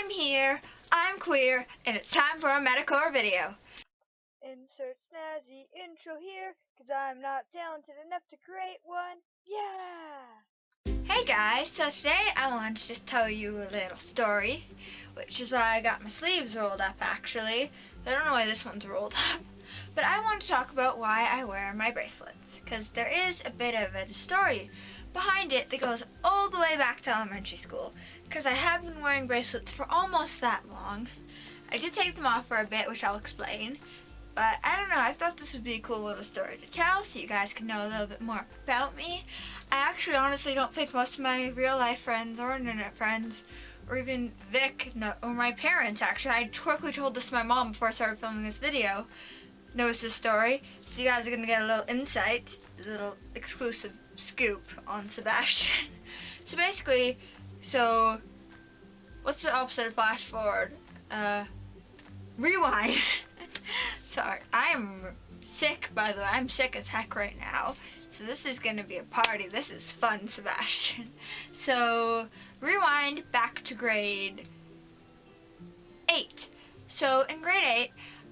I'm here, I'm queer, and it's time for a metacore video. Insert snazzy intro here, cause I'm not talented enough to create one. Yeah! Hey guys, so today I want to just tell you a little story, which is why I got my sleeves rolled up actually. I don't know why this one's rolled up, but I want to talk about why I wear my bracelets, because there is a bit of a story behind it that goes all the way back to elementary school, because I have been wearing bracelets for almost that long. I did take them off for a bit, which I'll explain, but I don't know, I thought this would be a cool little story to tell so you guys can know a little bit more about me. I actually honestly don't think most of my real life friends or internet friends or even Vic or my parents actually, I quickly told this to my mom before I started filming this video, knows this story, so you guys are going to get a little insight, a little exclusive scoop on Sebastian. So basically, what's the opposite of flash forward? Rewind. Sorry, I'm sick by the way, I'm sick as heck right now. So this is going to be a party. This is fun, Sebastian. So, rewind back to grade 8. So, in grade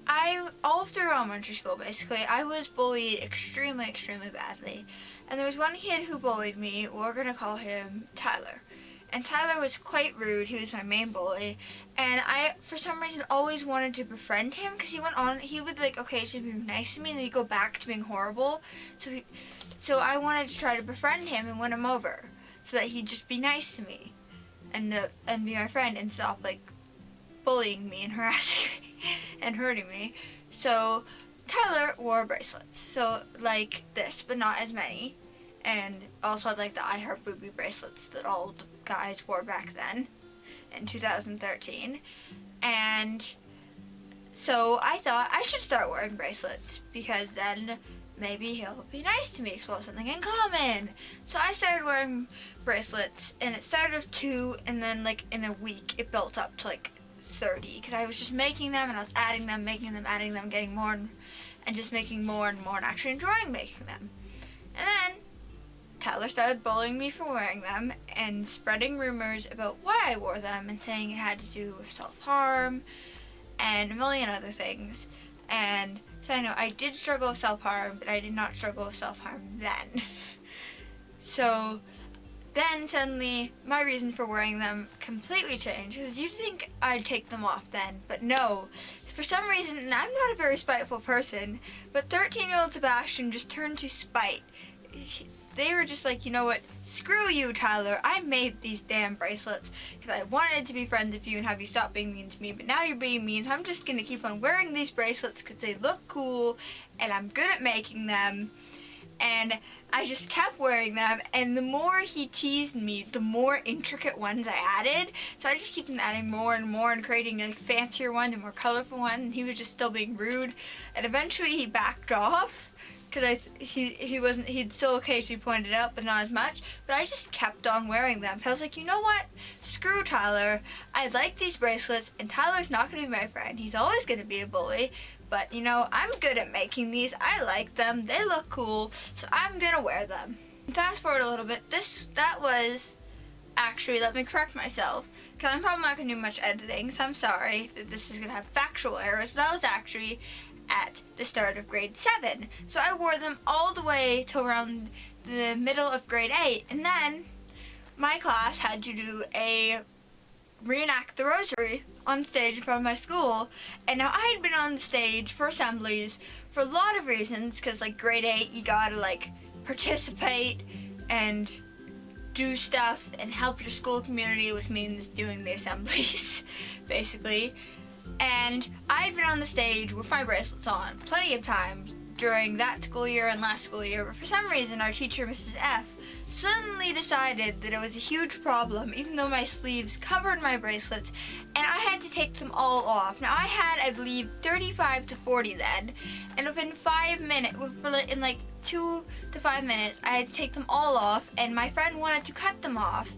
8, all through elementary school, basically, I was bullied extremely, extremely badly. And there was one kid who bullied me. We're going to call him Tyler. And Tyler was quite rude. He was my main bully. And I, for some reason, always wanted to befriend him because he would like occasionally be nice to me and then he'd go back to being horrible. So I wanted to try to befriend him and win him over so that he'd just be nice to me and be my friend and stop like bullying me and harassing me and hurting me. So Tyler wore bracelets, so like this, but not as many. And also had like the I Heart Booby bracelets that all the guys wore back then in 2013. And so I thought I should start wearing bracelets because then maybe he'll be nice to me because we'll have something in common. So I started wearing bracelets, and it started with 2, and then like in a week it built up to like 30 because I was just making them and I was adding them, making them, adding them, getting more and just making more and more and actually enjoying making them. And then Tyler started bullying me for wearing them and spreading rumors about why I wore them and saying it had to do with self-harm and a million other things. And so I know I did struggle with self-harm, but I did not struggle with self-harm then. So then suddenly my reason for wearing them completely changed because you'd think I'd take them off then, but no. For some reason, and I'm not a very spiteful person, but 13-year-old Sebastian just turned to spite. They were just like, you know what, screw you, Tyler, I made these damn bracelets because I wanted to be friends with you and have you stop being mean to me, but now you're being mean, so I'm just going to keep on wearing these bracelets because they look cool and I'm good at making them. And I just kept wearing them, and the more he teased me, the more intricate ones I added. So I just keep on adding more and more and creating like fancier ones and more colorful ones, and he was just still being rude. And eventually he backed off because he'd still occasionally point it out, but not as much. But I just kept on wearing them. So I was like, you know what? Screw Tyler. I like these bracelets, and Tyler's not going to be my friend. He's always going to be a bully. But, you know, I'm good at making these. I like them. They look cool. So I'm going to wear them. Fast forward a little bit. That was actually, let me correct myself, because I'm probably not going to do much editing, so I'm sorry that this is going to have factual errors, but that was actually at the start of grade 7. So I wore them all the way till around the middle of grade 8, and then my class had to reenact the rosary on stage in front of my school. And now I had been on the stage for assemblies for a lot of reasons, because like grade 8 you gotta like participate and do stuff and help your school community, which means doing the assemblies basically. And I had been on the stage with my bracelets on plenty of times during that school year and last school year, but for some reason our teacher, Mrs. F, suddenly decided that it was a huge problem, even though my sleeves covered my bracelets, and I had to take them all off. Now I had, I believe, 35 to 40 then, and within 5 minutes, in like 2 to 5 minutes, I had to take them all off, and my friend wanted to cut them off,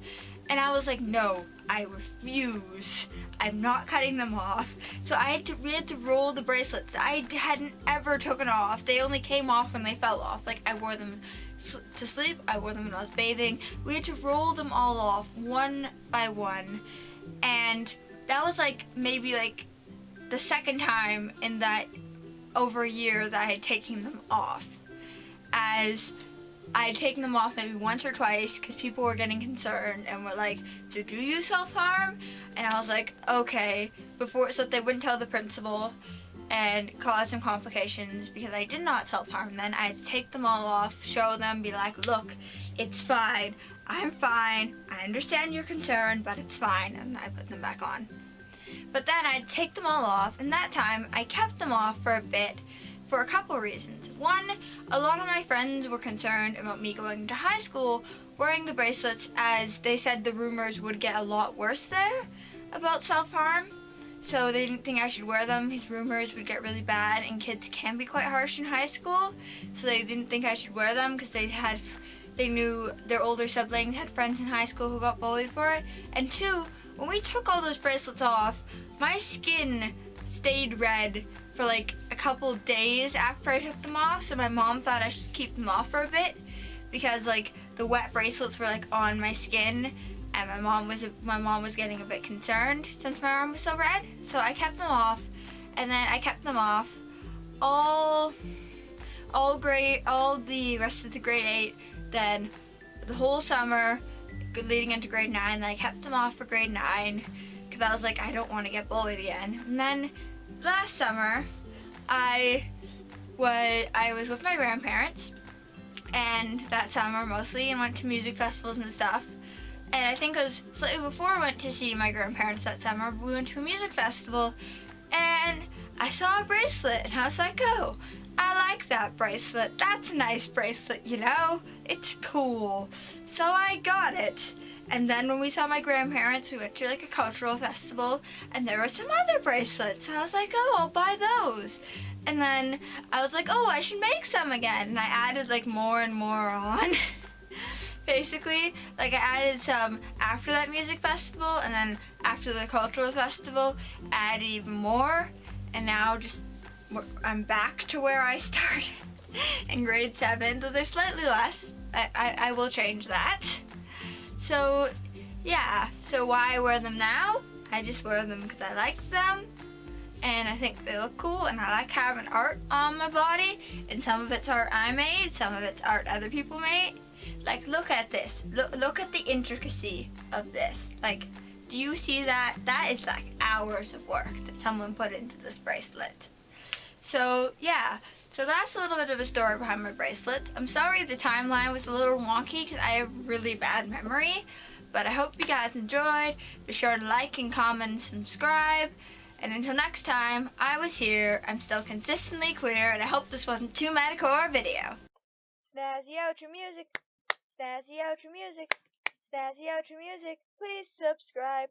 and I was like, no, I refuse. I'm not cutting them off. So we had to roll the bracelets. I hadn't ever taken off. They only came off when they fell off. Like I wore them to sleep, I wore them when I was bathing. We had to roll them all off one by one, and that was like maybe like the second time in that over a year that I had taken them off. As I had taken them off maybe once or twice because people were getting concerned and were like, so do you self-harm? And I was like, okay, before, so that they wouldn't tell the principal and cause some complications, because I did not self-harm then. I had to take them all off, show them, be like, look, it's fine, I'm fine, I understand your concern, but it's fine, and I put them back on. But then I'd take them all off, and that time I kept them off for a bit for a couple reasons. One, a lot of my friends were concerned about me going to high school wearing the bracelets, as they said the rumors would get a lot worse there about self-harm. So they didn't think I should wear them because rumors would get really bad, and kids can be quite harsh in high school. So they didn't think I should wear them because they knew their older siblings had friends in high school who got bullied for it. And two, when we took all those bracelets off, my skin stayed red for like a couple days after I took them off. So my mom thought I should keep them off for a bit because like the wet bracelets were like on my skin. And my mom was getting a bit concerned since my arm was so red, so I kept them off, and then I kept them off all the rest of the grade 8, then the whole summer leading into grade 9. Then I kept them off for grade 9 because I was like, I don't want to get bullied again. And then last summer, I was with my grandparents, and that summer mostly, and went to music festivals and stuff. And I think it was slightly before I went to see my grandparents that summer, we went to a music festival, and I saw a bracelet, and I was like, oh, I like that bracelet. That's a nice bracelet, you know? It's cool. So I got it. And then when we saw my grandparents, we went to like a cultural festival, and there were some other bracelets. So I was like, oh, I'll buy those. And then I was like, oh, I should make some again. And I added like more and more on. Basically, like I added some after that music festival, and then after the cultural festival, I added even more, and now I'm back to where I started in grade 7, though there's slightly less. I will change that. So yeah, so why I wear them now? I just wear them because I like them, and I think they look cool, and I like having art on my body, and some of it's art I made, some of it's art other people made. Like, look at this. Look at the intricacy of this. Like, do you see that? That is like hours of work that someone put into this bracelet. So, yeah. So that's a little bit of a story behind my bracelets. I'm sorry the timeline was a little wonky because I have really bad memory. But I hope you guys enjoyed. Be sure to like and comment and subscribe. And until next time, I was here. I'm still consistently queer, and I hope this wasn't too metacore video. Snazzy outro music. Snazzy outro music. Snazzy outro music. Please subscribe.